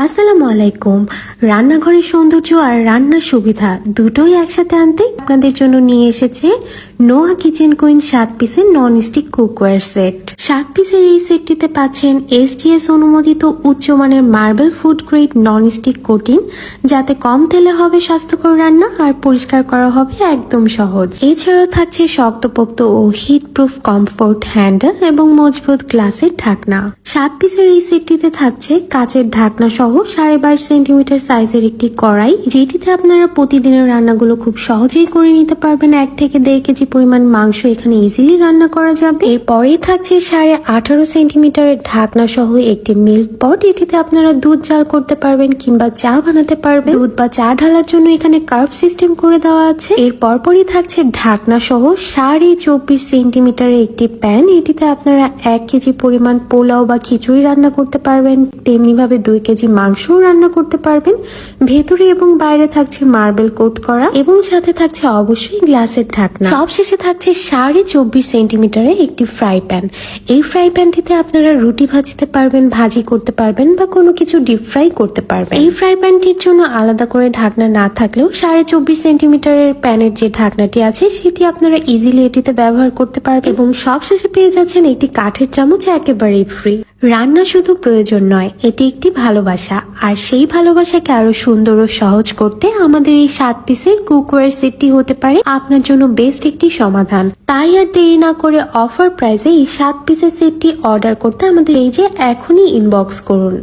আসসালামু আলাইকুম। রান্নাঘরের সৌন্দর্য আর রান্নার সুবিধা দুটোই একসাথে আনতে আপনাদের জন্য নিয়ে এসেছে নোয়া কিচেন কুইন 7 পিসের নন স্টিক কুকওয়্যার সেট। 7 পিসের এই সেটটিতে পাচ্ছেন SGS অনুমোদিত উচ্চমানের marble food grade non stick coating, যাতে কম তেলে হবে স্বাস্থ্যকর রান্না আর পরিষ্কার করা হবে একদম সহজ। এছাড়াও থাকছে শক্তপোক্ত ও হিট প্রুফ কমফোর্ট হ্যান্ডেল এবং মজবুত গ্লাসের ঢাকনা। 7 পিসের এই সেটটিতে থাকছে কাচের ঢাকনা সহ 22.5 সেন্টিমিটার সাইজের একটি কড়াই, যেটিতে আপনারা প্রতিদিনের রান্নাগুলো খুব সহজেই করে নিতে পারবেন। 1 থেকে 1.5 কেজি পরিমাণ মাংস এখানে ইজিলি রান্না করা যাবে। এরপরেই থাকছে 18.5 সেন্টিমিটারের ঢাকনা সহ একটি মিল্ক পট। এটিতে আপনারা দুধ জাল করতে পারবেন কিংবা চা বানাতে পারবেন। দুধ বা চা ঢালার জন্য এখানে কার্ভ সিস্টেম করে দেওয়া আছে। এর পরপরই থাকছে ঢাকনা সহ 24.5 সেন্টিমিটারের একটি প্যান। এটিতে আপনারা 1 কেজি পরিমাণ পোলাও বা খিচুড়ি রান্না করতে পারবেন, তেমনি ভাবে 2 কেজি মাংসও রান্না করতে পারবেন। ভেতরে এবং বাইরে থাকছে মার্বেল কোট করা এবং সাথে থাকছে অবশ্যই গ্লাসের ঢাকনা। সবশেষে থাকছে 24.5 সেন্টিমিটারের একটি ফ্রাই প্যান। এই ফ্রাই প্যানটিতে আপনারা রুটি ভাজতে পারবেন, ভাজি করতে পারবেন বা কোনো কিছু ডিপ ফ্রাই করতে পারবেন। এই ফ্রাই প্যানটির জন্য আলাদা করে ঢাকনা না থাকলেও 24.5 সেন্টিমিটারের প্যানের যে ঢাকনাটি আছে সেটি আপনারা ইজিলি এটিতে ব্যবহার করতে পারবেন। এবং সবশেষে পেয়ে যাচ্ছেন একটি কাঠের চামচ একেবারেই ফ্রি। রান্না শুধু প্রয়োজন নয়, এটি একটি ভালোবাসা, আর সেই ভালোবাসাকে আরো সুন্দর ও সহজ করতে আমাদের এই 7 পিসের কুকওয়্যার সেটটি হতে পারে আপনার জন্য বেস্ট একটি সমাধান। তাই আর দেরি না করে অফার প্রাইসে এই 7 পিসের সেটটি অর্ডার করতে আমাদের পেজে এখনই ইনবক্স করুন।